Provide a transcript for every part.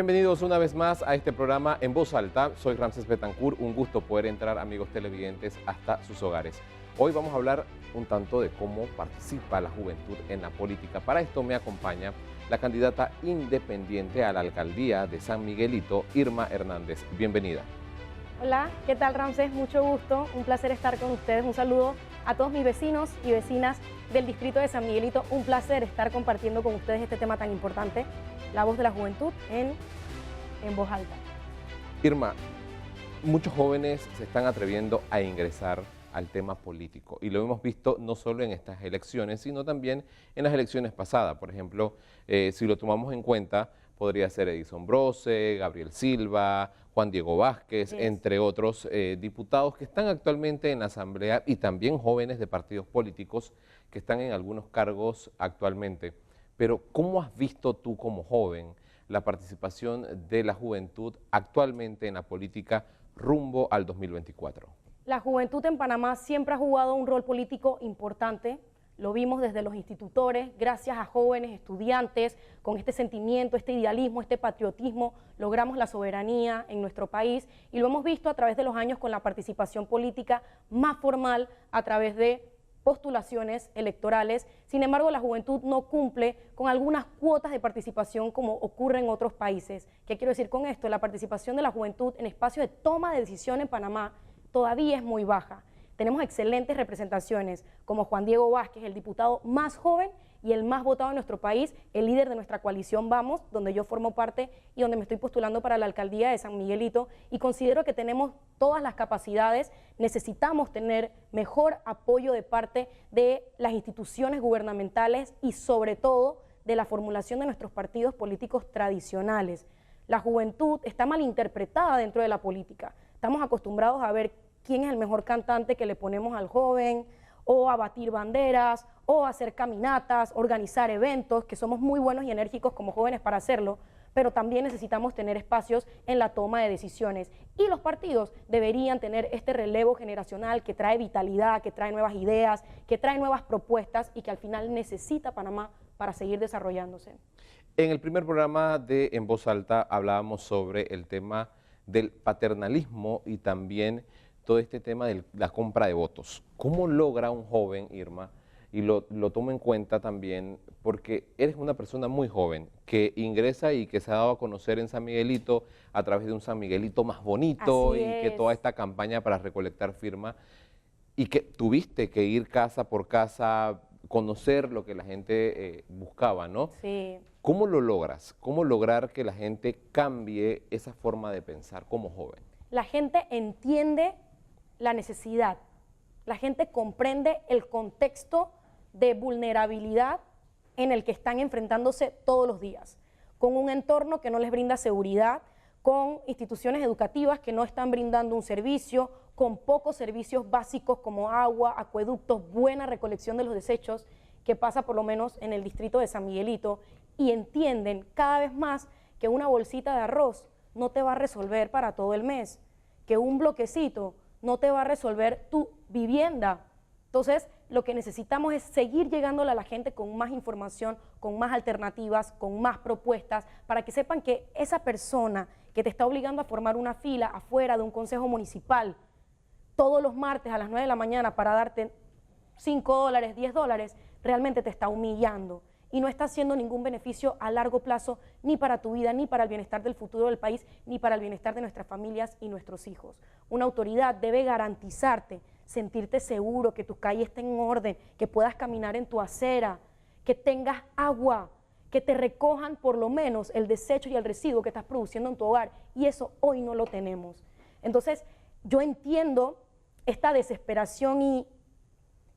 Bienvenidos una vez más a este programa En Voz Alta. Soy Ramses Betancourt, un gusto poder entrar, amigos televidentes, hasta sus hogares. Hoy vamos a hablar un tanto de cómo participa la juventud en la política. Para esto me acompaña la candidata independiente a la alcaldía de San Miguelito, Irma Hernández. Bienvenida. Hola, ¿qué tal, Ramses? Mucho gusto, un placer estar con ustedes. Un saludo a todos mis vecinos y vecinas del distrito de San Miguelito. Un placer estar compartiendo con ustedes este tema tan importante, la voz de la juventud en Voz Alta. Irma, muchos jóvenes se están atreviendo a ingresar al tema político y lo hemos visto no solo en estas elecciones, sino también en las elecciones pasadas. Por ejemplo, si lo tomamos en cuenta, podría ser Edison Brose, Gabriel Silva, Juan Diego Vázquez, entre otros diputados que están actualmente en la Asamblea y también jóvenes de partidos políticos que están en algunos cargos actualmente. Pero, ¿cómo has visto tú como joven la participación de la juventud actualmente en la política rumbo al 2024? La juventud en Panamá siempre ha jugado un rol político importante. Lo vimos desde los institutores, gracias a jóvenes estudiantes, con este sentimiento, este idealismo, este patriotismo, logramos la soberanía en nuestro país y lo hemos visto a través de los años con la participación política más formal a través de postulaciones electorales. Sin embargo, la juventud no cumple con algunas cuotas de participación como ocurre en otros países. ¿Qué quiero decir con esto? La participación de la juventud en espacios de toma de decisión en Panamá todavía es muy baja. Tenemos excelentes representaciones como Juan Diego Vázquez, el diputado más joven y el más votado en nuestro país, el líder de nuestra coalición Vamos, donde yo formo parte y donde me estoy postulando para la alcaldía de San Miguelito, y considero que tenemos todas las capacidades. Necesitamos tener mejor apoyo de parte de las instituciones gubernamentales y sobre todo de la formulación de nuestros partidos políticos tradicionales. La juventud está malinterpretada dentro de la política. Estamos acostumbrados a ver quién es el mejor cantante que le ponemos al joven, o a batir banderas, o a hacer caminatas, organizar eventos, que somos muy buenos y enérgicos como jóvenes para hacerlo, pero también necesitamos tener espacios en la toma de decisiones. Y los partidos deberían tener este relevo generacional que trae vitalidad, que trae nuevas ideas, que trae nuevas propuestas y que al final necesita Panamá para seguir desarrollándose. En el primer programa de En Voz Alta hablábamos sobre el tema del paternalismo y también todo este tema de la compra de votos. ¿Cómo logra un joven, Irma? Y lo tomo en cuenta también porque eres una persona muy joven que ingresa y que se ha dado a conocer en San Miguelito a través de un San Miguelito más bonito y que toda esta campaña para recolectar firmas y que tuviste que ir casa por casa, conocer lo que la gente buscaba, ¿no? Sí. ¿Cómo lo logras? ¿Cómo lograr que la gente cambie esa forma de pensar como joven? La gente entiende la necesidad, la gente comprende el contexto de vulnerabilidad en el que están enfrentándose todos los días, con un entorno que no les brinda seguridad, con instituciones educativas que no están brindando un servicio, con pocos servicios básicos como agua, acueductos, buena recolección de los desechos, que pasa por lo menos en el distrito de San Miguelito, y entienden cada vez más que una bolsita de arroz no te va a resolver para todo el mes, que un bloquecito no te va a resolver tu vivienda. Entonces, lo que necesitamos es seguir llegándole a la gente con más información, con más alternativas, con más propuestas, para que sepan que esa persona que te está obligando a formar una fila afuera de un consejo municipal todos los martes a las 9 de la mañana para darte $5, $10, realmente te está humillando y no está haciendo ningún beneficio a largo plazo ni para tu vida, ni para el bienestar del futuro del país, ni para el bienestar de nuestras familias y nuestros hijos. Una autoridad debe garantizarte, sentirte seguro, que tu calle esté en orden, que puedas caminar en tu acera, que tengas agua, que te recojan por lo menos el desecho y el residuo que estás produciendo en tu hogar, y eso hoy no lo tenemos. Entonces, yo entiendo esta desesperación y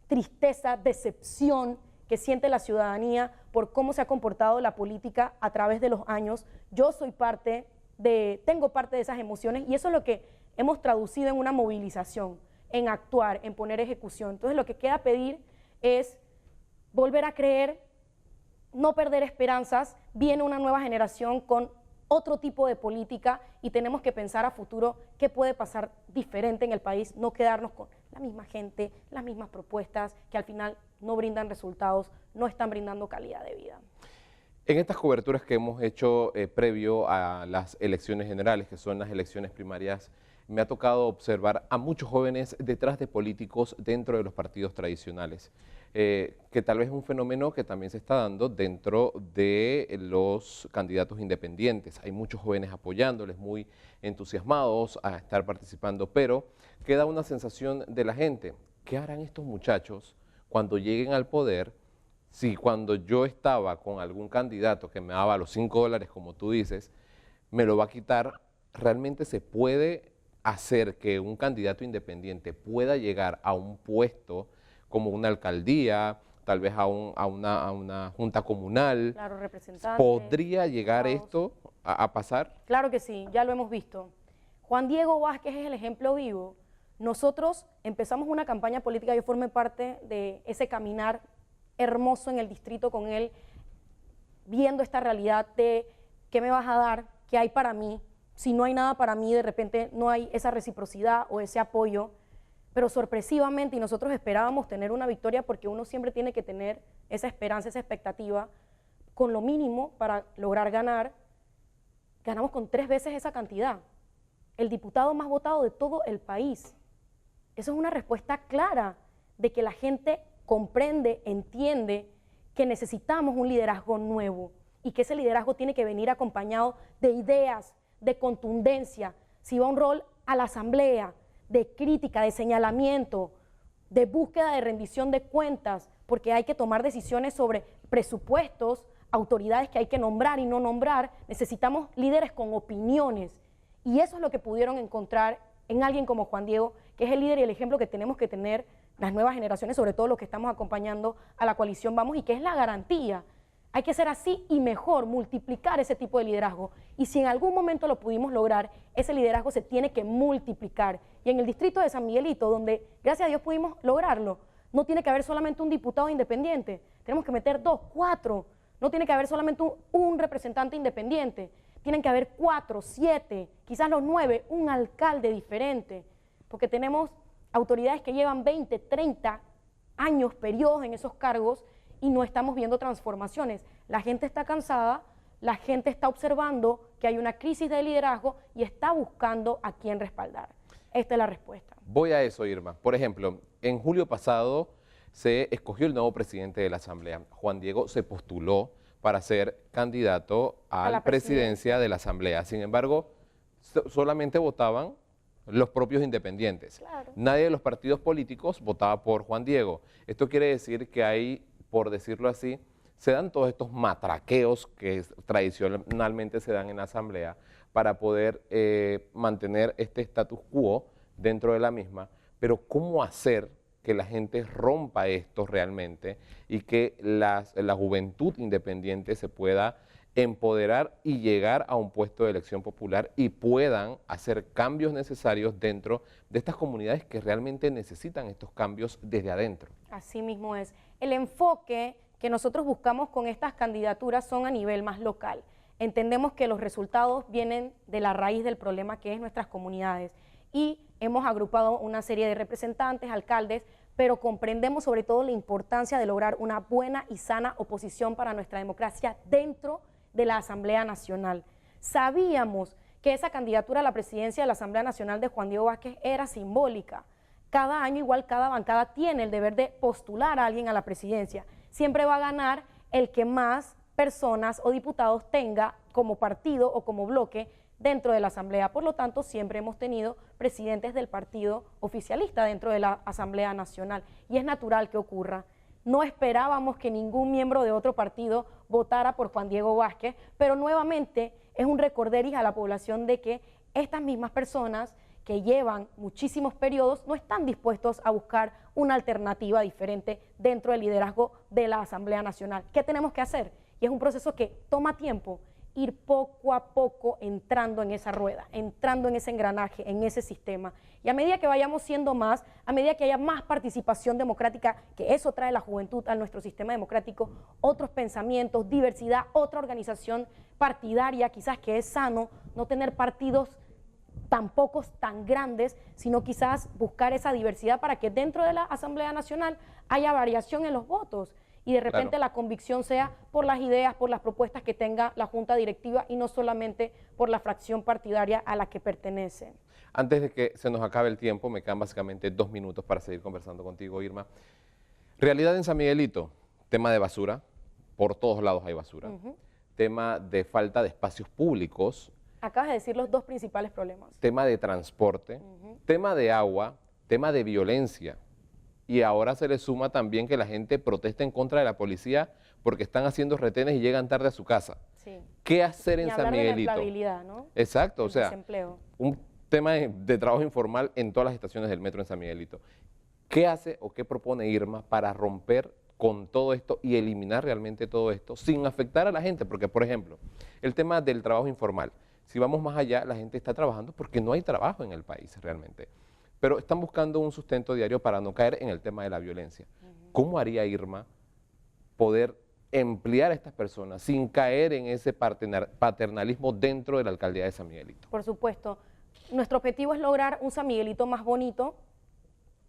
tristeza, decepción que siente la ciudadanía por cómo se ha comportado la política a través de los años. Yo tengo parte de esas emociones y eso es lo que hemos traducido en una movilización, en actuar, en poner ejecución. Entonces lo que queda pedir es volver a creer, no perder esperanzas. Viene una nueva generación con otro tipo de política y tenemos que pensar a futuro qué puede pasar diferente en el país, no quedarnos con la misma gente, las mismas propuestas que al final no brindan resultados, no están brindando calidad de vida. En estas coberturas que hemos hecho previo a las elecciones generales, que son las elecciones primarias, me ha tocado observar a muchos jóvenes detrás de políticos dentro de los partidos tradicionales, que tal vez es un fenómeno que también se está dando dentro de los candidatos independientes. Hay muchos jóvenes apoyándoles, muy entusiasmados a estar participando, pero queda una sensación de la gente: ¿qué harán estos muchachos cuando lleguen al poder? Si cuando yo estaba con algún candidato que me daba los $5, como tú dices, me lo va a quitar, ¿realmente se puede hacer que un candidato independiente pueda llegar a un puesto como una alcaldía, tal vez a una junta comunal? Claro, representantes. ¿Podría llegar esto a pasar? Claro que sí, ya lo hemos visto. Juan Diego Vázquez es el ejemplo vivo. Nosotros empezamos una campaña política, yo formé parte de ese caminar hermoso en el distrito con él, viendo esta realidad de qué me vas a dar, qué hay para mí. Si no hay nada para mí, de repente no hay esa reciprocidad o ese apoyo, pero sorpresivamente, y nosotros esperábamos tener una victoria porque uno siempre tiene que tener esa esperanza, esa expectativa, con lo mínimo para lograr ganar, ganamos con 3 veces esa cantidad. El diputado más votado de todo el país. Eso es una respuesta clara de que la gente comprende, entiende que necesitamos un liderazgo nuevo y que ese liderazgo tiene que venir acompañado de ideas, de contundencia. Si va un rol a la asamblea, de crítica, de señalamiento, de búsqueda de rendición de cuentas, porque hay que tomar decisiones sobre presupuestos, autoridades que hay que nombrar y no nombrar, necesitamos líderes con opiniones. Y eso es lo que pudieron encontrar en alguien como Juan Diego, que es el líder y el ejemplo que tenemos que tener las nuevas generaciones, sobre todo los que estamos acompañando a la coalición Vamos, y que es la garantía. Hay que ser así y mejor, multiplicar ese tipo de liderazgo. Y si en algún momento lo pudimos lograr, ese liderazgo se tiene que multiplicar. Y en el distrito de San Miguelito, donde gracias a Dios pudimos lograrlo, no tiene que haber solamente un diputado independiente, tenemos que meter 2, 4, no tiene que haber solamente un representante independiente, tienen que haber 4, 7, quizás los 9, un alcalde diferente, porque tenemos autoridades que llevan 20, 30 años, periodos en esos cargos y no estamos viendo transformaciones. La gente está cansada, la gente está observando que hay una crisis de liderazgo y está buscando a quién respaldar. Esta es la respuesta. Voy a eso, Irma. Por ejemplo, en julio pasado se escogió el nuevo presidente de la Asamblea. Juan Diego se postuló para ser candidato a la presidencia de la Asamblea. Sin embargo, solamente votaban los propios independientes. Claro. Nadie de los partidos políticos votaba por Juan Diego. Esto quiere decir que hay, por decirlo así, se dan todos estos matraqueos que tradicionalmente se dan en la Asamblea para poder mantener este status quo dentro de la misma, pero ¿cómo hacer que la gente rompa esto realmente y que la juventud independiente se pueda empoderar y llegar a un puesto de elección popular y puedan hacer cambios necesarios dentro de estas comunidades que realmente necesitan estos cambios desde adentro? Así mismo es. El enfoque que nosotros buscamos con estas candidaturas son a nivel más local. Entendemos que los resultados vienen de la raíz del problema que es nuestras comunidades y hemos agrupado una serie de representantes, alcaldes, pero comprendemos sobre todo la importancia de lograr una buena y sana oposición para nuestra democracia dentro de la Asamblea Nacional. Sabíamos que esa candidatura a la presidencia de la Asamblea Nacional de Juan Diego Vázquez era simbólica. Cada año igual cada bancada tiene el deber de postular a alguien a la presidencia. Siempre va a ganar el que más personas o diputados tenga como partido o como bloque dentro de la Asamblea. Por lo tanto, siempre hemos tenido presidentes del partido oficialista dentro de la Asamblea Nacional y es natural que ocurra. No esperábamos que ningún miembro de otro partido votara por Juan Diego Vázquez, pero nuevamente es un recorderis a la población de que estas mismas personas que llevan muchísimos periodos no están dispuestos a buscar una alternativa diferente dentro del liderazgo de la Asamblea Nacional. ¿Qué tenemos que hacer? Y es un proceso que toma tiempo, ir poco a poco entrando en esa rueda, entrando en ese engranaje, en ese sistema. Y a medida que vayamos siendo más, a medida que haya más participación democrática, que eso trae la juventud a nuestro sistema democrático, otros pensamientos, diversidad, otra organización partidaria, quizás que es sano, no tener partidos tan pocos, tan grandes, sino quizás buscar esa diversidad para que dentro de la Asamblea Nacional haya variación en los votos y de repente Claro. la convicción sea por las ideas, por las propuestas que tenga la junta directiva y no solamente por la fracción partidaria a la que pertenece. Antes de que se nos acabe el tiempo, me quedan básicamente 2 minutos para seguir conversando contigo, Irma. Realidad en San Miguelito, tema de basura, por todos lados hay basura. Tema de falta de espacios públicos, Acabas de decir los dos principales problemas. tema de transporte, tema de agua, tema de violencia. Y ahora se le suma también que la gente protesta en contra de la policía porque están haciendo retenes y llegan tarde a su casa. Sí. ¿Qué hacer en Ni San hablar de la Miguelito? empleabilidad, ¿no? Exacto, o El sea, desempleo. un tema de trabajo informal en todas las estaciones del metro en San Miguelito. ¿Qué hace o qué propone Irma para romper con todo esto y eliminar realmente todo esto sin afectar a la gente? Porque, por ejemplo, el tema del trabajo informal, si vamos más allá, la gente está trabajando porque no hay trabajo en el país realmente. Pero están buscando un sustento diario para no caer en el tema de la violencia. ¿Cómo haría Irma poder emplear a estas personas sin caer en ese paternalismo dentro de la alcaldía de San Miguelito? Por supuesto. Nuestro objetivo es lograr un San Miguelito más bonito.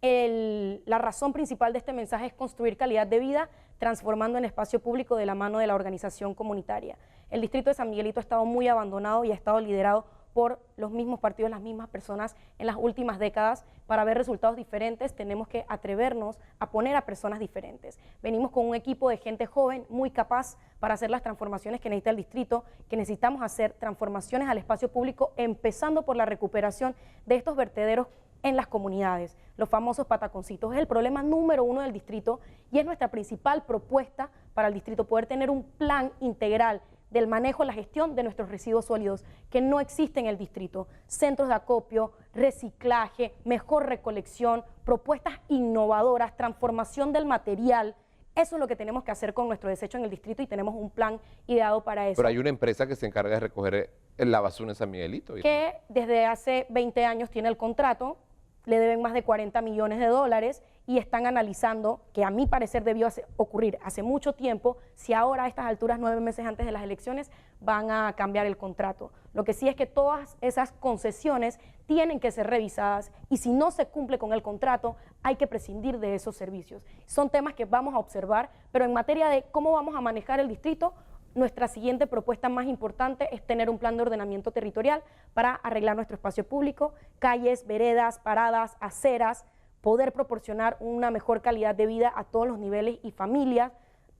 La razón principal de este mensaje es construir calidad de vida, transformando en espacio público de la mano de la organización comunitaria. El distrito de San Miguelito ha estado muy abandonado y ha estado liderado por los mismos partidos, las mismas personas en las últimas décadas. Para ver resultados diferentes tenemos que atrevernos a poner a personas diferentes. Venimos con un equipo de gente joven, muy capaz para hacer las transformaciones que necesita el distrito, que necesitamos hacer transformaciones al espacio público, empezando por la recuperación de estos vertederos en las comunidades, los famosos pataconcitos. Es el problema número 1 del distrito y es nuestra principal propuesta para el distrito, poder tener un plan integral del manejo y la gestión de nuestros residuos sólidos que no existe en el distrito. Centros de acopio, reciclaje, mejor recolección, propuestas innovadoras, transformación del material. Eso es lo que tenemos que hacer con nuestro desecho en el distrito y tenemos un plan ideado para eso. Pero hay una empresa que se encarga de recoger la basura en San Miguelito. Que desde hace 20 años tiene el contrato, le deben más de 40 millones de dólares y están analizando, que a mi parecer debió ocurrir hace mucho tiempo, si ahora a estas alturas, 9 meses antes de las elecciones, van a cambiar el contrato. Lo que sí es que todas esas concesiones tienen que ser revisadas y si no se cumple con el contrato, hay que prescindir de esos servicios. Son temas que vamos a observar, pero en materia de cómo vamos a manejar el distrito, nuestra siguiente propuesta más importante es tener un plan de ordenamiento territorial para arreglar nuestro espacio público, calles, veredas, paradas, aceras, poder proporcionar una mejor calidad de vida a todos los niveles y familias,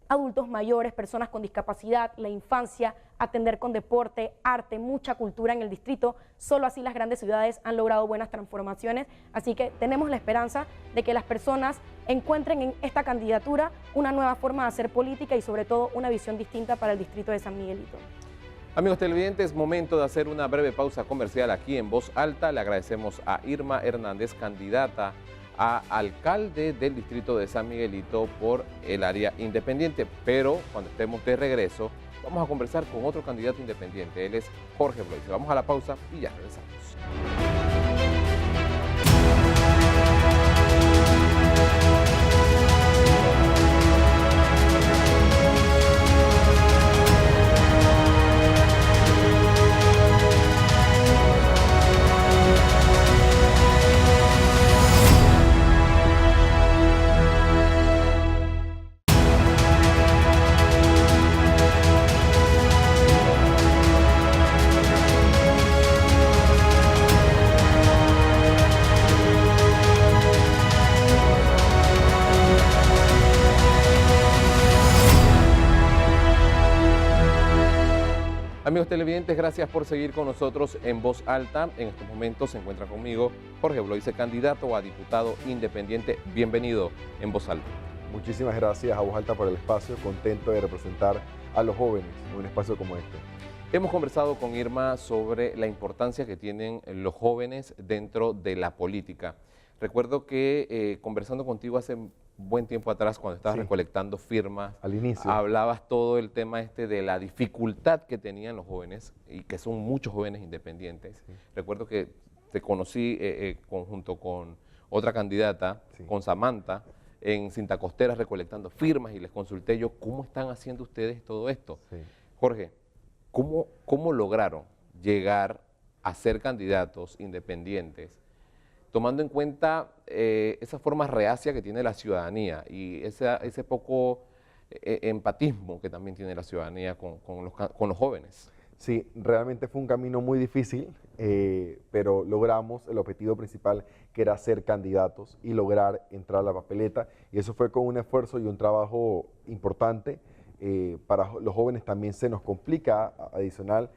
adultos mayores, personas con discapacidad, la infancia, atender con deporte, arte, mucha cultura en el distrito. Solo así las grandes ciudades han logrado buenas transformaciones, así que tenemos la esperanza de que las personas encuentren en esta candidatura una nueva forma de hacer política y sobre todo una visión distinta para el distrito de San Miguelito. Amigos televidentes, momento de hacer una breve pausa comercial aquí en Voz Alta. Le agradecemos a Irma Hernández, candidata a alcalde del distrito de San Miguelito por el área independiente. Pero cuando estemos de regreso, vamos a conversar con otro candidato independiente. Él es Jorge Bloise. Vamos a la pausa y ya regresamos. Amigos televidentes, gracias por seguir con nosotros en Voz Alta. En estos momentos se encuentra conmigo Jorge Bloise, candidato a diputado independiente. Bienvenido en Voz Alta. Muchísimas gracias a Voz Alta por el espacio, contento de representar a los jóvenes en un espacio como este. Hemos conversado con Irma sobre la importancia que tienen los jóvenes dentro de la política. Recuerdo que conversando contigo hace buen tiempo atrás, cuando estabas recolectando firmas, al inicio, hablabas todo el tema de la dificultad que tenían los jóvenes, y que son muchos jóvenes independientes. Sí. Recuerdo que te conocí junto con otra candidata, con Samantha, en Cinta Costera recolectando firmas, y les consulté yo, ¿cómo están haciendo ustedes todo esto? Sí. Jorge, ¿cómo lograron llegar a ser candidatos independientes, tomando en cuenta esa forma reacia que tiene la ciudadanía y ese poco empatismo que también tiene la ciudadanía con los jóvenes. Sí, realmente fue un camino muy difícil, pero logramos el objetivo principal, que era ser candidatos y lograr entrar a la papeleta. Y eso fue con un esfuerzo y un trabajo importante. Para los jóvenes también se nos complica adicional,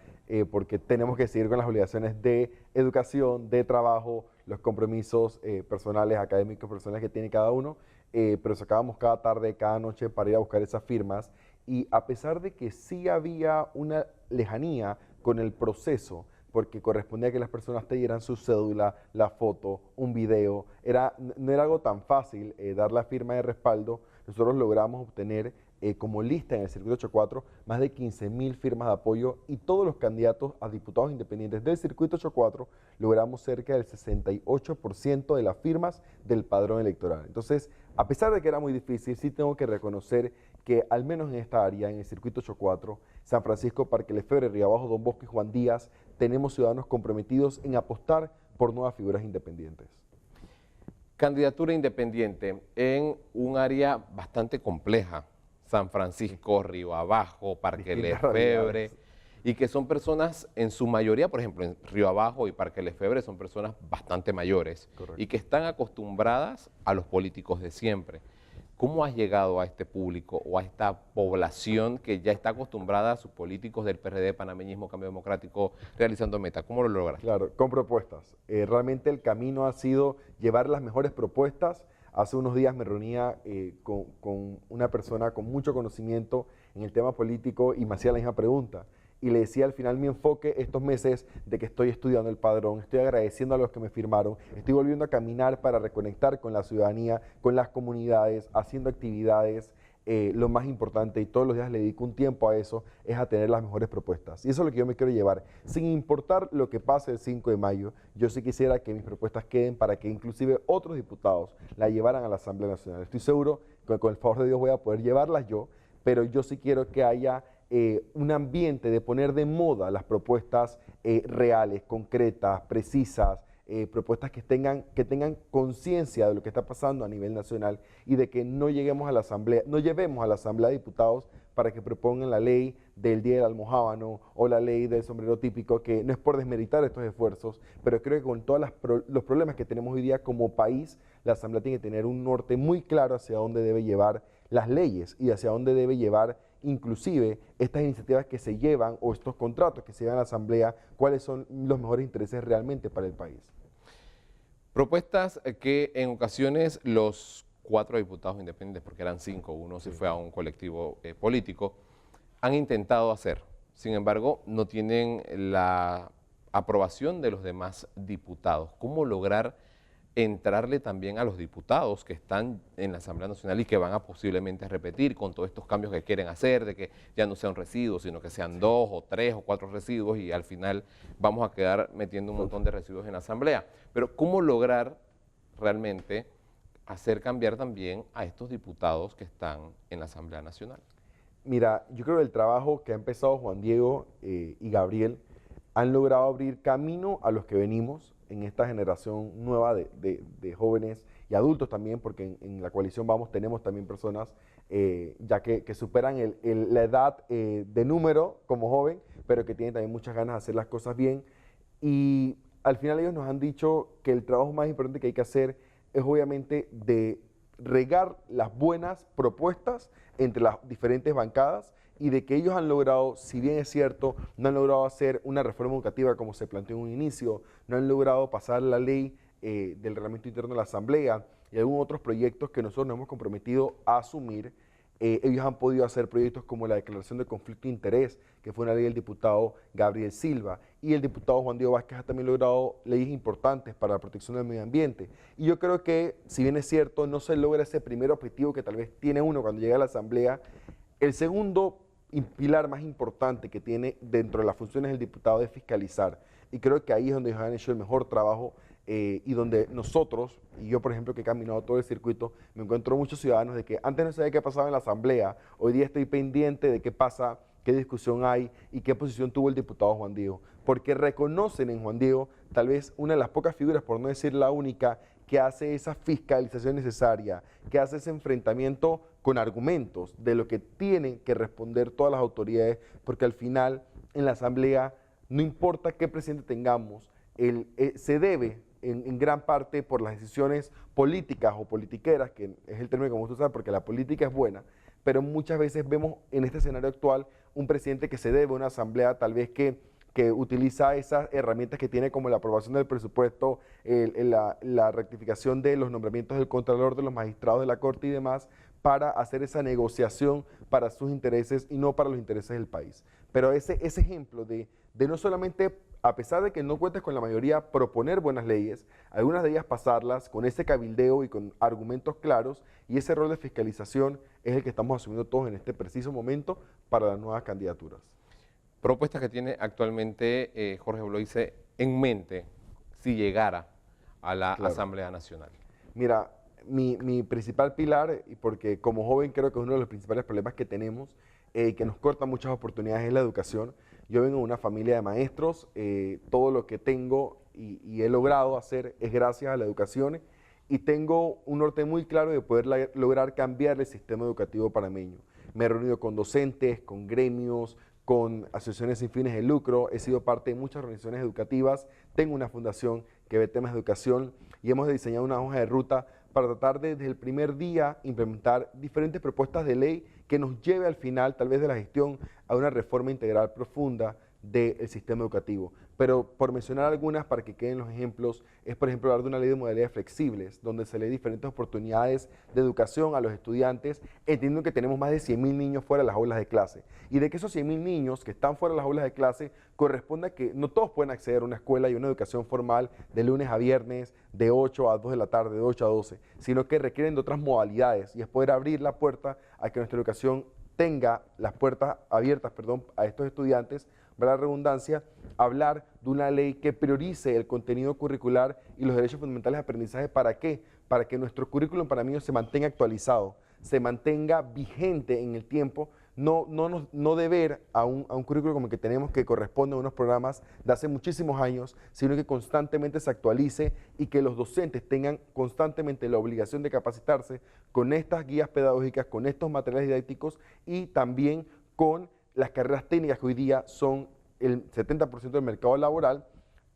porque tenemos que seguir con las obligaciones de educación, de trabajo, los compromisos personales, académicos, personales que tiene cada uno, pero sacábamos cada tarde, cada noche para ir a buscar esas firmas. Y a pesar de que sí había una lejanía con el proceso, porque correspondía que las personas te dieran su cédula, la foto, un video, no era algo tan fácil dar la firma de respaldo. Nosotros logramos obtener como lista en el Circuito 84 más de 15.000 firmas de apoyo, y todos los candidatos a diputados independientes del Circuito 84 logramos cerca del 68% de las firmas del padrón electoral. Entonces, a pesar de que era muy difícil, sí tengo que reconocer que al menos en esta área, en el Circuito 84, San Francisco, Parque Lefebvre, Riabajo, Don Bosco y Juan Díaz, tenemos ciudadanos comprometidos en apostar por nuevas figuras independientes. Candidatura independiente en un área bastante compleja, San Francisco, Río Abajo, Parque Lefebvre, y que son personas, en su mayoría, por ejemplo, en Río Abajo y Parque Lefebvre, son personas bastante mayores. Correcto. Y que están acostumbradas a los políticos de siempre. ¿Cómo has llegado a este público o a esta población que ya está acostumbrada a sus políticos del PRD, panameñismo, Cambio Democrático, realizando meta? ¿Cómo lo logras? Claro, con propuestas. Realmente el camino ha sido llevar las mejores propuestas. Hace unos días me reunía con una persona con mucho conocimiento en el tema político y me hacía la misma pregunta. Y le decía al final mi enfoque estos meses de que estoy estudiando el padrón, estoy agradeciendo a los que me firmaron, estoy volviendo a caminar para reconectar con la ciudadanía, con las comunidades, haciendo actividades. Lo más importante, y todos los días le dedico un tiempo a eso, es a tener las mejores propuestas. Y eso es lo que yo me quiero llevar. Sin importar lo que pase el 5 de mayo, yo sí quisiera que mis propuestas queden para que inclusive otros diputados la llevaran a la Asamblea Nacional. Estoy seguro que con el favor de Dios voy a poder llevarlas yo, pero yo sí quiero que haya un ambiente de poner de moda las propuestas reales, concretas, precisas, propuestas que tengan conciencia de lo que está pasando a nivel nacional, y de que no llevemos a la Asamblea de Diputados para que propongan la ley del Día del Almojábano o la ley del sombrero típico, que no es por desmeritar estos esfuerzos, pero creo que con todos los problemas que tenemos hoy día como país, la Asamblea tiene que tener un norte muy claro hacia dónde debe llevar las leyes y hacia dónde debe llevar inclusive estas iniciativas que se llevan o estos contratos que se llevan a la Asamblea, cuáles son los mejores intereses realmente para el país. Propuestas que en ocasiones los 4 diputados independientes, porque eran 5, uno se fue a un colectivo político, han intentado hacer. Sin embargo, no tienen la aprobación de los demás diputados. ¿Cómo lograr entrarle también a los diputados que están en la Asamblea Nacional y que van a posiblemente repetir con todos estos cambios que quieren hacer, de que ya no sean residuos, sino que sean 2 o 3 o 4 residuos, y al final vamos a quedar metiendo un montón de residuos en la Asamblea? Pero ¿cómo lograr realmente hacer cambiar también a estos diputados que están en la Asamblea Nacional? Mira, yo creo que el trabajo que ha empezado Juan Diego y Gabriel han logrado abrir camino a los que venimos en esta generación nueva de jóvenes y adultos también, porque en la coalición tenemos también personas ya que superan la edad de número como joven, pero que tienen también muchas ganas de hacer las cosas bien. Y al final ellos nos han dicho que el trabajo más importante que hay que hacer es obviamente de regar las buenas propuestas entre las diferentes bancadas, y de que ellos han logrado, si bien es cierto, no han logrado hacer una reforma educativa como se planteó en un inicio, no han logrado pasar la ley del reglamento interno de la Asamblea y algunos otros proyectos que nosotros nos hemos comprometido a asumir. Ellos han podido hacer proyectos como la declaración de conflicto de interés, que fue una ley del diputado Gabriel Silva, y el diputado Juan Diego Vázquez ha también logrado leyes importantes para la protección del medio ambiente. Y yo creo que, si bien es cierto, no se logra ese primer objetivo que tal vez tiene uno cuando llega a la Asamblea, el segundo pilar más importante que tiene dentro de las funciones del diputado es fiscalizar. Y creo que ahí es donde ellos han hecho el mejor trabajo y donde nosotros, y yo por ejemplo que he caminado todo el circuito, me encuentro muchos ciudadanos de que antes no sabía qué pasaba en la Asamblea, hoy día estoy pendiente de qué pasa, qué discusión hay y qué posición tuvo el diputado Juan Diego, porque reconocen en Juan Diego tal vez una de las pocas figuras, por no decir la única, que hace esa fiscalización necesaria, que hace ese enfrentamiento con argumentos de lo que tienen que responder todas las autoridades, porque al final en la Asamblea no importa qué presidente tengamos, se debe en gran parte por las decisiones políticas o politiqueras, que es el término que vamos a usar porque la política es buena, pero muchas veces vemos en este escenario actual un presidente que se debe a una Asamblea tal vez que utiliza esas herramientas que tiene como la aprobación del presupuesto, la rectificación de los nombramientos del Contralor, de los magistrados de la Corte y demás, para hacer esa negociación para sus intereses y no para los intereses del país. Pero ese ejemplo de no solamente, a pesar de que no cuentes con la mayoría, proponer buenas leyes, algunas de ellas pasarlas con ese cabildeo y con argumentos claros, y ese rol de fiscalización es el que estamos asumiendo todos en este preciso momento para las nuevas candidaturas. Propuestas que tiene actualmente Jorge Bloise en mente si llegara a la Asamblea Nacional. Mira, mi principal pilar, y porque como joven creo que es uno de los principales problemas que tenemos, que nos corta muchas oportunidades, es la educación. Yo vengo de una familia de maestros, todo lo que tengo y he logrado hacer es gracias a la educación, y tengo un norte muy claro de poder lograr cambiar el sistema educativo panameño. Me he reunido con docentes, con gremios, con asociaciones sin fines de lucro, he sido parte de muchas organizaciones educativas, tengo una fundación que ve temas de educación y hemos diseñado una hoja de ruta para tratar de, desde el primer día, implementar diferentes propuestas de ley que nos lleve al final, tal vez de la gestión, a una reforma integral profunda del sistema educativo. Pero por mencionar algunas, para que queden los ejemplos, es por ejemplo hablar de una ley de modalidades flexibles, donde se le dé diferentes oportunidades de educación a los estudiantes, entendiendo que tenemos más de 100.000 niños fuera de las aulas de clase, y de que esos 100.000 niños que están fuera de las aulas de clase, corresponde a que no todos pueden acceder a una escuela y una educación formal de lunes a viernes, de 8 a 2 de la tarde, de 8 a 12, sino que requieren de otras modalidades, y es poder abrir la puerta a que nuestra educación tenga las puertas abiertas, a estos estudiantes, para la redundancia, hablar de una ley que priorice el contenido curricular y los derechos fundamentales de aprendizaje. ¿Para qué? Para que nuestro currículum panameño se mantenga actualizado, se mantenga vigente en el tiempo, no deber a un currículum como el que tenemos, que corresponde a unos programas de hace muchísimos años, sino que constantemente se actualice y que los docentes tengan constantemente la obligación de capacitarse con estas guías pedagógicas, con estos materiales didácticos y también con las carreras técnicas que hoy día son el 70% del mercado laboral.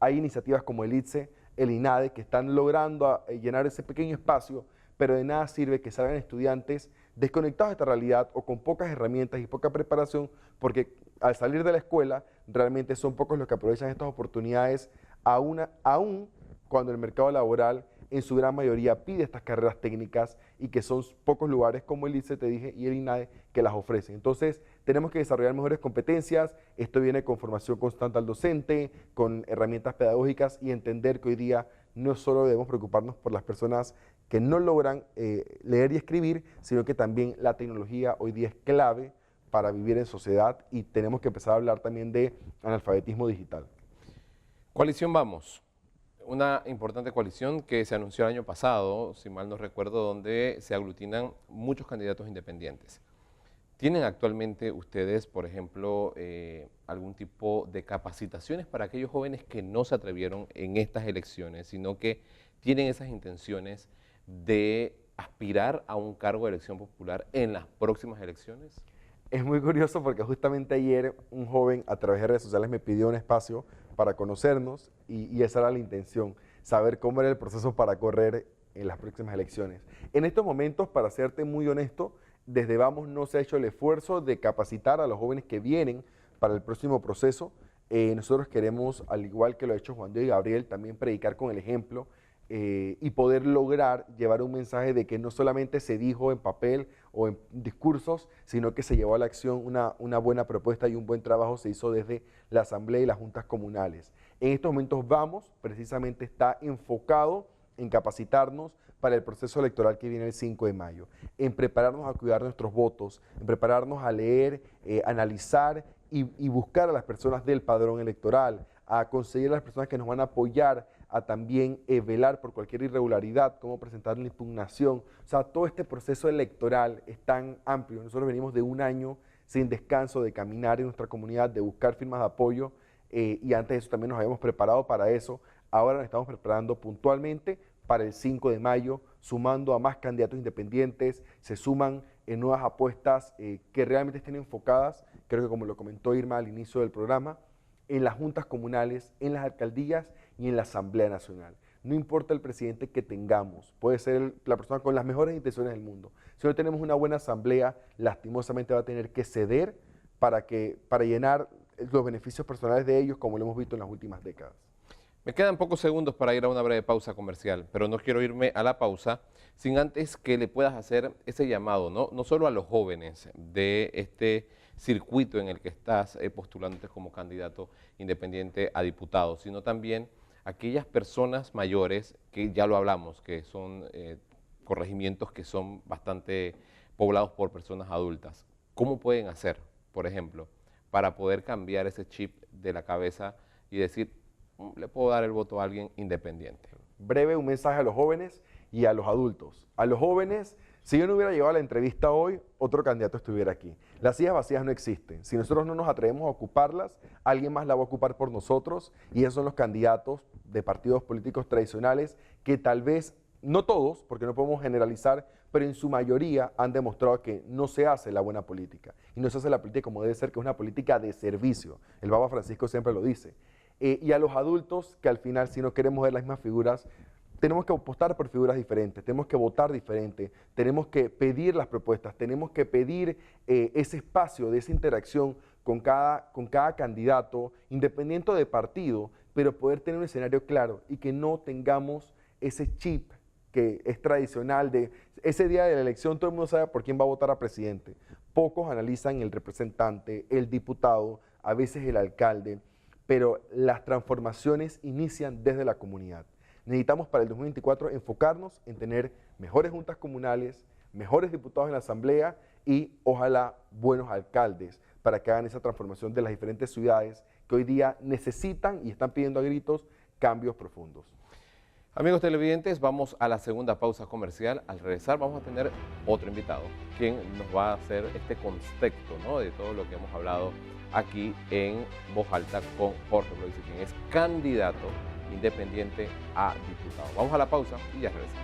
Hay iniciativas como el ITSE, el INADE, que están logrando llenar ese pequeño espacio, pero de nada sirve que salgan estudiantes desconectados de esta realidad o con pocas herramientas y poca preparación, porque al salir de la escuela realmente son pocos los que aprovechan estas oportunidades, aún cuando el mercado laboral en su gran mayoría pide estas carreras técnicas y que son pocos lugares como el ICE, te dije, y el INADE que las ofrecen. Entonces, tenemos que desarrollar mejores competencias. Esto viene con formación constante al docente, con herramientas pedagógicas, y entender que hoy día no solo debemos preocuparnos por las personas que no logran leer y escribir, sino que también la tecnología hoy día es clave para vivir en sociedad, y tenemos que empezar a hablar también de analfabetismo digital. Coalición Vamos. Una importante coalición que se anunció el año pasado, si mal no recuerdo, donde se aglutinan muchos candidatos independientes. ¿Tienen actualmente ustedes, por ejemplo, algún tipo de capacitaciones para aquellos jóvenes que no se atrevieron en estas elecciones, sino que tienen esas intenciones de aspirar a un cargo de elección popular en las próximas elecciones? Es muy curioso porque justamente ayer un joven a través de redes sociales me pidió un espacio para conocernos y esa era la intención, saber cómo era el proceso para correr en las próximas elecciones. En estos momentos, para serte muy honesto, desde Vamos no se ha hecho el esfuerzo de capacitar a los jóvenes que vienen para el próximo proceso. Nosotros queremos, al igual que lo ha hecho Juan Diego y Gabriel, también predicar con el ejemplo y poder lograr llevar un mensaje de que no solamente se dijo en papel o en discursos, sino que se llevó a la acción una buena propuesta y un buen trabajo se hizo desde la Asamblea y las juntas comunales. En estos momentos Vamos precisamente está enfocado en capacitarnos para el proceso electoral que viene el 5 de mayo, en prepararnos a cuidar nuestros votos, en prepararnos a leer, analizar y buscar a las personas del padrón electoral, a conseguir a las personas que nos van a apoyar, a también velar por cualquier irregularidad, cómo presentar una impugnación. O sea, todo este proceso electoral es tan amplio. Nosotros venimos de un año sin descanso de caminar en nuestra comunidad, de buscar firmas de apoyo, y antes de eso también nos habíamos preparado para eso. Ahora nos estamos preparando puntualmente para el 5 de mayo, sumando a más candidatos independientes, se suman en nuevas apuestas que realmente estén enfocadas, creo que como lo comentó Irma al inicio del programa, en las juntas comunales, en las alcaldías y en la Asamblea Nacional. No importa el presidente que tengamos, puede ser la persona con las mejores intenciones del mundo. Si no tenemos una buena asamblea, lastimosamente va a tener que ceder para llenar los beneficios personales de ellos, como lo hemos visto en las últimas décadas. Me quedan pocos segundos para ir a una breve pausa comercial, pero no quiero irme a la pausa sin antes que le puedas hacer ese llamado, no solo a los jóvenes de este circuito en el que estás postulándote como candidato independiente a diputado, sino también a aquellas personas mayores que ya lo hablamos, que son corregimientos que son bastante poblados por personas adultas. ¿Cómo pueden hacer, por ejemplo, para poder cambiar ese chip de la cabeza y decir, le puedo dar el voto a alguien independiente? Breve, un mensaje a los jóvenes y a los adultos. A los jóvenes, si yo no hubiera llevado la entrevista hoy, otro candidato estuviera aquí. Las sillas vacías no existen. Si nosotros no nos atrevemos a ocuparlas, alguien más la va a ocupar por nosotros, y esos son los candidatos de partidos políticos tradicionales que tal vez, no todos, porque no podemos generalizar, pero en su mayoría han demostrado que no se hace la buena política. Y no se hace la política como debe ser, que es una política de servicio. El Papa Francisco siempre lo dice. Y a los adultos que al final, si no queremos ver las mismas figuras, tenemos que apostar por figuras diferentes, tenemos que votar diferente, tenemos que pedir las propuestas, tenemos que pedir ese espacio de esa interacción con cada candidato, independiente de partido, pero poder tener un escenario claro y que no tengamos ese chip que es tradicional de ese día de la elección todo el mundo sabe por quién va a votar a presidente. Pocos analizan el representante, el diputado, a veces el alcalde, pero las transformaciones inician desde la comunidad. Necesitamos para el 2024 enfocarnos en tener mejores juntas comunales, mejores diputados en la asamblea y ojalá buenos alcaldes para que hagan esa transformación de las diferentes ciudades que hoy día necesitan y están pidiendo a gritos cambios profundos. Amigos televidentes, vamos a la segunda pausa comercial. Al regresar vamos a tener otro invitado, quien nos va a hacer este contexto, ¿no?, de todo lo que hemos hablado aquí en Voz Alta con Jorge Bloise, quien es candidato independiente a diputado. Vamos a la pausa y ya regresamos.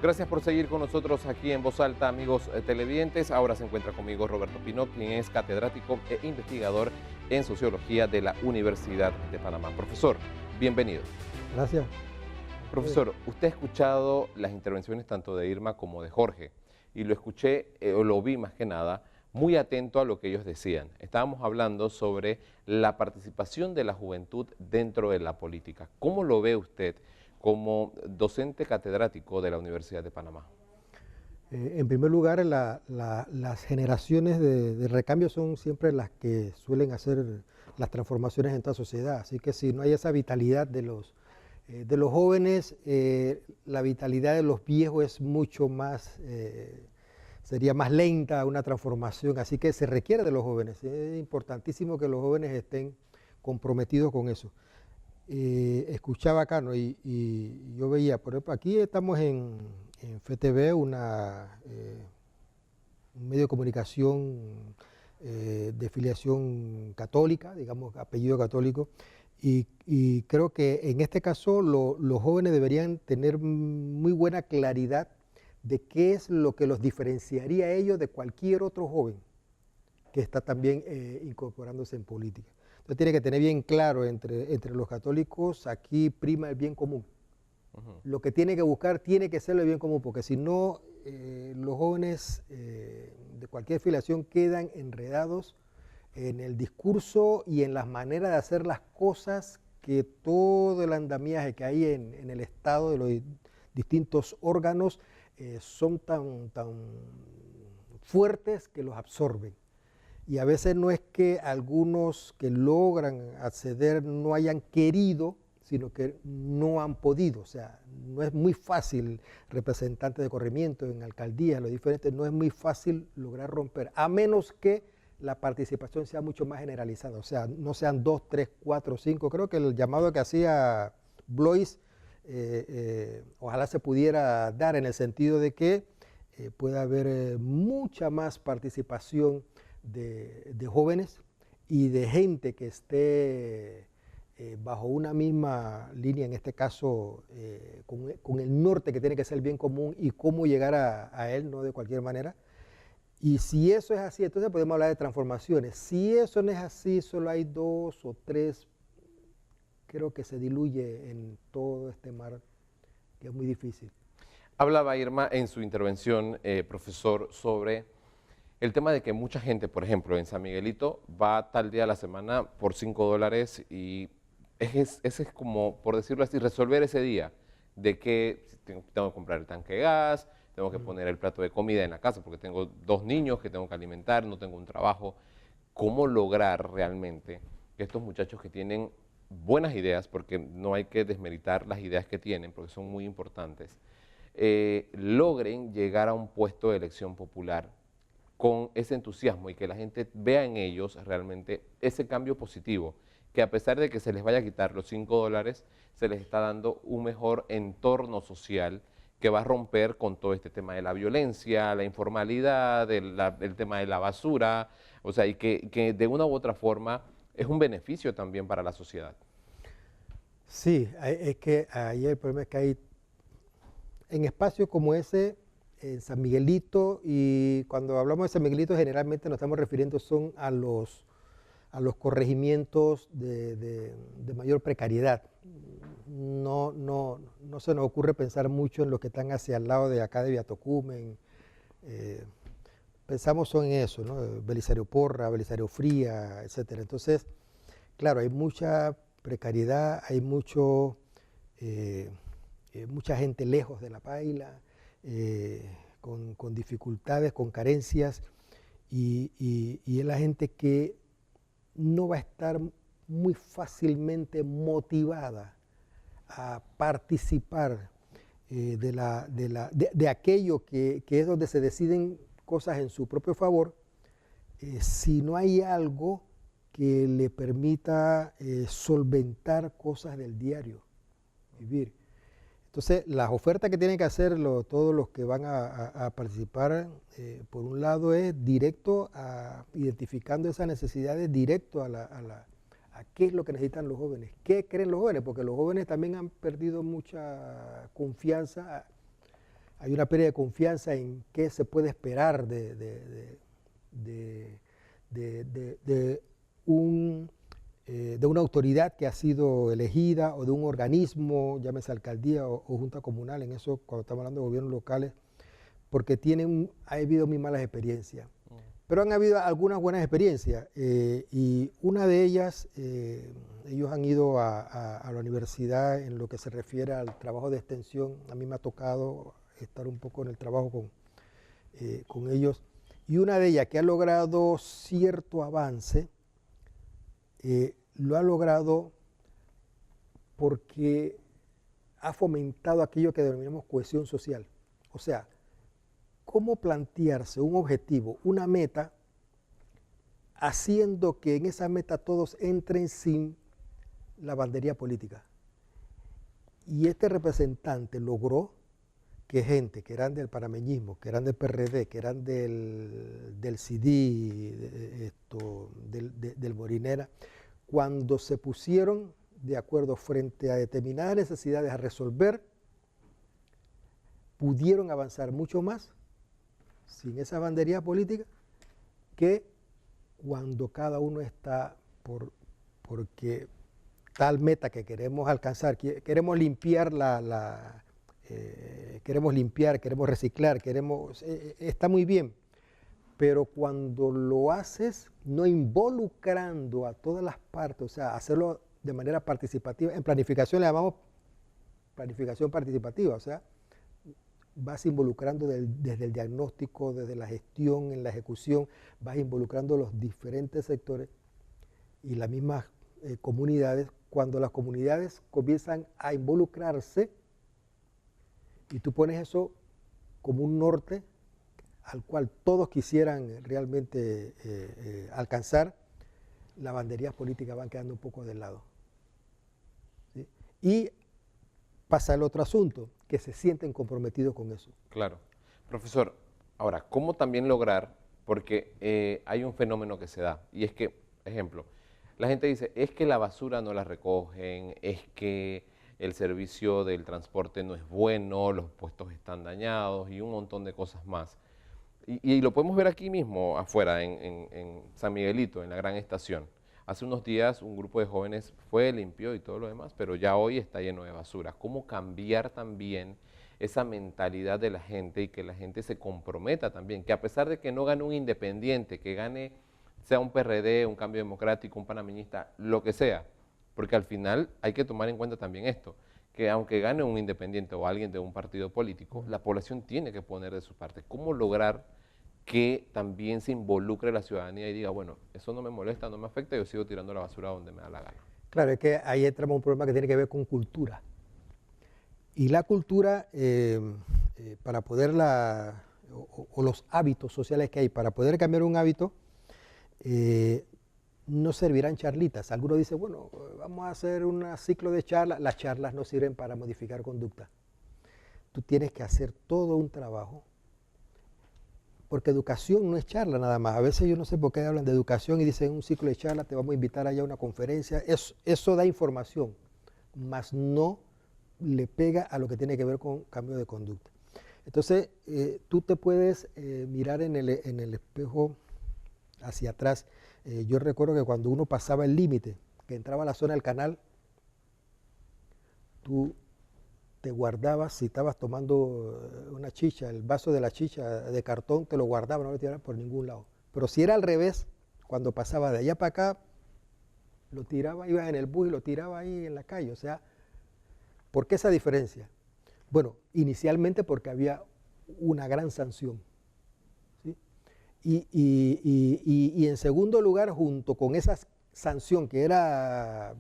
Gracias por seguir con nosotros aquí en Voz Alta, amigos televidentes. Ahora se encuentra conmigo Roberto Pinot, quien es catedrático e investigador en Sociología de la Universidad de Panamá. Profesor, bienvenido. Gracias. Profesor, usted ha escuchado las intervenciones tanto de Irma como de Jorge, y lo escuché, o lo vi más que nada, muy atento a lo que ellos decían. Estábamos hablando sobre la participación de la juventud dentro de la política. ¿Cómo lo ve usted como docente catedrático de la Universidad de Panamá? En primer lugar, las generaciones de recambio son siempre las que suelen hacer las transformaciones en toda sociedad. Así que si no hay esa vitalidad de los jóvenes, la vitalidad de los viejos es mucho más, sería más lenta una transformación. Así que se requiere de los jóvenes. Es importantísimo que los jóvenes estén comprometidos con eso. Escuchaba acá, ¿no? y yo veía, por ejemplo, aquí estamos en FTV, un medio de comunicación de filiación católica, digamos, apellido católico, y creo que en este caso los jóvenes deberían tener muy buena claridad de qué es lo que los diferenciaría a ellos de cualquier otro joven que está también incorporándose en política. Entonces tiene que tener bien claro entre los católicos, aquí prima el bien común. Lo que tiene que buscar tiene que ser el bien común, porque si no, los jóvenes de cualquier filiación quedan enredados en el discurso y en las maneras de hacer las cosas, que todo el andamiaje que hay en el Estado de los distintos órganos son tan fuertes que los absorben. y a veces no es que algunos que logran acceder no hayan querido, sino que no han podido. O sea, no es muy fácil, representantes de corregimiento, en alcaldías, lo diferente, no es muy fácil lograr romper, a menos que la participación sea mucho más generalizada, o sea, no sean 2, 3, 4, 5. Creo que el llamado que hacía Blois, ojalá se pudiera dar en el sentido de que pueda haber mucha más participación de jóvenes y de gente que esté bajo una misma línea, en este caso con el norte, que tiene que ser el bien común y cómo llegar a él, no de cualquier manera. Y si eso es así, entonces podemos hablar de transformaciones. Si eso no es así, solo hay 2 o 3, creo que se diluye en todo este mar, que es muy difícil. Hablaba Irma en su intervención, profesor, sobre el tema de que mucha gente, por ejemplo, en San Miguelito, va tal día a la semana por $5 y ese es como, por decirlo así, resolver ese día, de que tengo que comprar el tanque de gas, tengo que poner el plato de comida en la casa porque tengo 2 niños que tengo que alimentar, no tengo un trabajo. ¿Cómo lograr realmente que estos muchachos que tienen buenas ideas, porque no hay que desmeritar las ideas que tienen, porque son muy importantes, logren llegar a un puesto de elección popular con ese entusiasmo y que la gente vea en ellos realmente ese cambio positivo, que a pesar de que se les vaya a quitar los $5, se les está dando un mejor entorno social que va a romper con todo este tema de la violencia, la informalidad, el tema de la basura, o sea, y que de una u otra forma es un beneficio también para la sociedad. Sí, es que ahí el problema es que hay, en espacios como ese, en San Miguelito, y cuando hablamos de San Miguelito generalmente nos estamos refiriendo son a los corregimientos de mayor precariedad. No se nos ocurre pensar mucho en los que están hacia el lado de acá de Viatocumen. Pensamos en eso, ¿no? Belisario Porra, Belisario Fría, etc. Entonces, claro, hay mucha precariedad, hay mucha gente lejos de la paila, con dificultades, con carencias, y es la gente que no va a estar muy fácilmente motivada a participar de aquello que es donde se deciden cosas en su propio favor, si no hay algo que le permita solventar cosas del diario vivir. Entonces, las ofertas que tienen que hacer todos los que van a participar, por un lado es directo a identificando esas necesidades, directo a qué es lo que necesitan los jóvenes, qué creen los jóvenes, porque los jóvenes también han perdido mucha confianza, hay una pérdida de confianza en qué se puede esperar de una autoridad que ha sido elegida o de un organismo, llámese alcaldía o junta comunal, en eso cuando estamos hablando de gobiernos locales, porque ha habido muy malas experiencias. Pero han habido algunas buenas experiencias y una de ellas, ellos han ido a la universidad en lo que se refiere al trabajo de extensión. A mí me ha tocado estar un poco en el trabajo con ellos, y una de ellas que ha logrado cierto avance, lo ha logrado porque ha fomentado aquello que denominamos cohesión social. O sea, cómo plantearse un objetivo, una meta, haciendo que en esa meta todos entren sin la bandería política. Y este representante logró que gente que eran del panameñismo, que eran del PRD, que eran del CD, del Morinera, cuando se pusieron de acuerdo frente a determinadas necesidades a resolver, pudieron avanzar mucho más sin esa bandería política que cuando cada uno está porque tal meta que queremos alcanzar, queremos limpiar queremos reciclar, está muy bien, pero cuando lo haces no involucrando a todas las partes, o sea, hacerlo de manera participativa, en planificación le llamamos planificación participativa, o sea, vas involucrando desde el diagnóstico, desde la gestión, en la ejecución, vas involucrando los diferentes sectores y las mismas comunidades. Cuando las comunidades comienzan a involucrarse y tú pones eso como un norte al cual todos quisieran realmente alcanzar, las banderías políticas van quedando un poco de lado. ¿Sí? Y pasa el otro asunto, que se sienten comprometidos con eso. Claro. Profesor, ahora, ¿cómo también lograr? Porque hay un fenómeno que se da, y es que, ejemplo, la gente dice, es que la basura no la recogen, es que el servicio del transporte no es bueno, los puestos están dañados y un montón de cosas más. Y lo podemos ver aquí mismo, afuera, en San Miguelito, en la gran estación. Hace unos días un grupo de jóvenes fue, limpió y todo lo demás, pero ya hoy está lleno de basura. ¿Cómo cambiar también esa mentalidad de la gente y que la gente se comprometa también? Que a pesar de que no gane un independiente, que gane, sea un PRD, un Cambio Democrático, un panameñista, lo que sea, porque al final hay que tomar en cuenta también esto, que aunque gane un independiente o alguien de un partido político, la población tiene que poner de su parte. ¿Cómo lograr que también se involucre la ciudadanía y diga, bueno, eso no me molesta, no me afecta, yo sigo tirando la basura donde me da la gana? Claro, es que ahí entramos en un problema que tiene que ver con cultura. Y la cultura, para poderla, o los hábitos sociales que hay, para poder cambiar un hábito, no servirán charlitas. Algunos dicen, bueno, vamos a hacer un ciclo de charlas. Las charlas no sirven para modificar conducta. Tú tienes que hacer todo un trabajo, porque educación no es charla nada más. A veces yo no sé por qué hablan de educación y dicen un ciclo de charla, te vamos a invitar allá a una conferencia. Eso da información, mas no le pega a lo que tiene que ver con cambio de conducta. Entonces, tú te puedes mirar en el espejo hacia atrás. Yo recuerdo que cuando uno pasaba el límite, que entraba a la zona del canal, tú te guardabas, si estabas tomando una chicha, el vaso de la chicha de cartón, te lo guardabas, no lo tiraras por ningún lado. Pero si era al revés, cuando pasaba de allá para acá, lo tiraba, ibas en el bus y lo tiraba ahí en la calle. O sea, ¿por qué esa diferencia? Bueno, inicialmente porque había una gran sanción. ¿Sí? Y en segundo lugar, junto con esa sanción que eran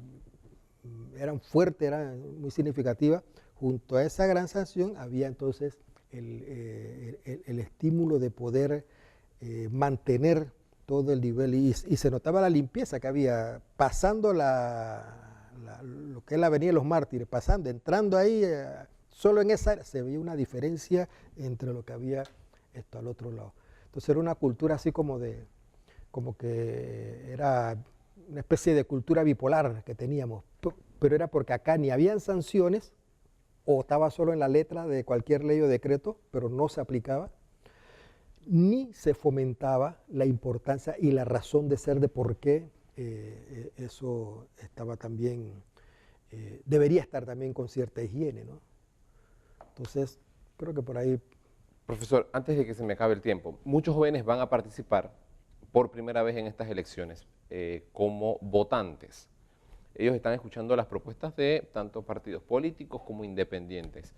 fuertes, era muy significativa, junto a esa gran sanción había entonces el estímulo de poder mantener todo el nivel y se notaba la limpieza que había, pasando lo que es la Avenida de los Mártires, entrando ahí, solo en esa área se veía una diferencia entre lo que había esto al otro lado. Entonces era una cultura así como que era una especie de cultura bipolar que teníamos, pero era porque acá ni habían sanciones, o estaba solo en la letra de cualquier ley o decreto, pero no se aplicaba, ni se fomentaba la importancia y la razón de ser de por qué eso estaba también, debería estar también con cierta higiene, ¿no? Entonces, creo que por ahí... Profesor, antes de que se me acabe el tiempo, muchos jóvenes van a participar por primera vez en estas elecciones como votantes. Ellos están escuchando las propuestas de tanto partidos políticos como independientes.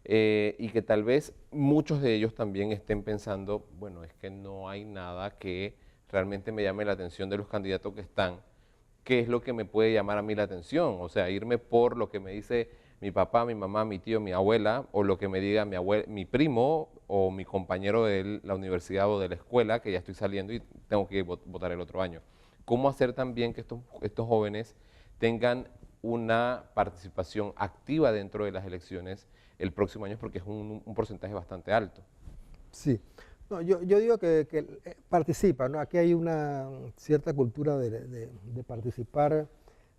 Y que tal vez muchos de ellos también estén pensando, bueno, es que no hay nada que realmente me llame la atención de los candidatos que están. ¿Qué es lo que me puede llamar a mí la atención? O sea, irme por lo que me dice mi papá, mi mamá, mi tío, mi abuela, o lo que me diga mi primo o mi compañero de la universidad o de la escuela, que ya estoy saliendo y tengo que votar el otro año. ¿Cómo hacer también que estos jóvenes tengan una participación activa dentro de las elecciones el próximo año, porque es un porcentaje bastante alto? Sí, no, yo digo que participa, ¿no? Aquí hay una cierta cultura de participar,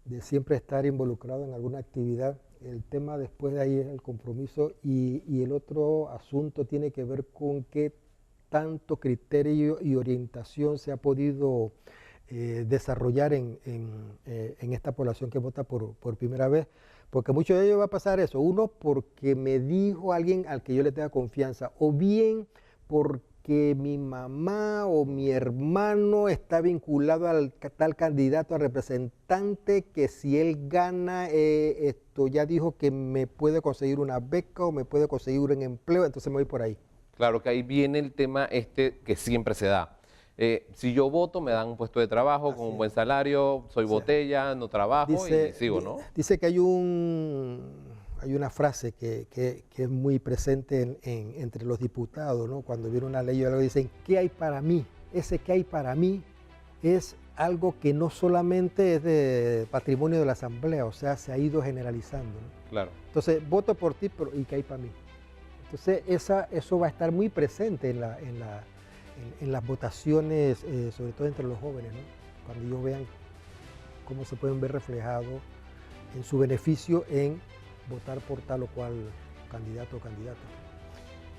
de siempre estar involucrado en alguna actividad. El tema después de ahí es el compromiso y el otro asunto tiene que ver con qué tanto criterio y orientación se ha podido desarrollar en esta población que vota por primera vez, porque mucho de ello va a pasar eso, uno porque me dijo alguien al que yo le tenga confianza, o bien porque que mi mamá o mi hermano está vinculado al tal candidato a representante, que si él gana, esto ya dijo que me puede conseguir una beca o me puede conseguir un empleo, entonces me voy por ahí. Claro que ahí viene el tema que siempre se da. Si yo voto, me dan un puesto de trabajo con un buen salario, soy botella, no trabajo y sigo, ¿no? Dice que hay una frase que es muy presente entre los diputados, ¿no? Cuando viene una ley o algo, dicen, ¿qué hay para mí? Ese ¿qué hay para mí? Es algo que no solamente es de patrimonio de la Asamblea, o sea, se ha ido generalizando, ¿no? Claro. Entonces, voto por ti, pero ¿y qué hay para mí? Entonces, eso va a estar muy presente en las votaciones, sobre todo entre los jóvenes, ¿no? Cuando ellos vean cómo se pueden ver reflejados en su beneficio en votar por tal o cual candidato o candidata.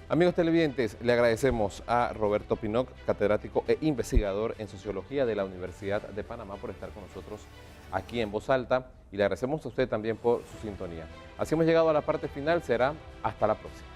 Amigos televidentes, le agradecemos a Roberto Pinock, catedrático e investigador en Sociología de la Universidad de Panamá, por estar con nosotros aquí en Voz Alta, y le agradecemos a usted también por su sintonía. Así hemos llegado a la parte final, será hasta la próxima.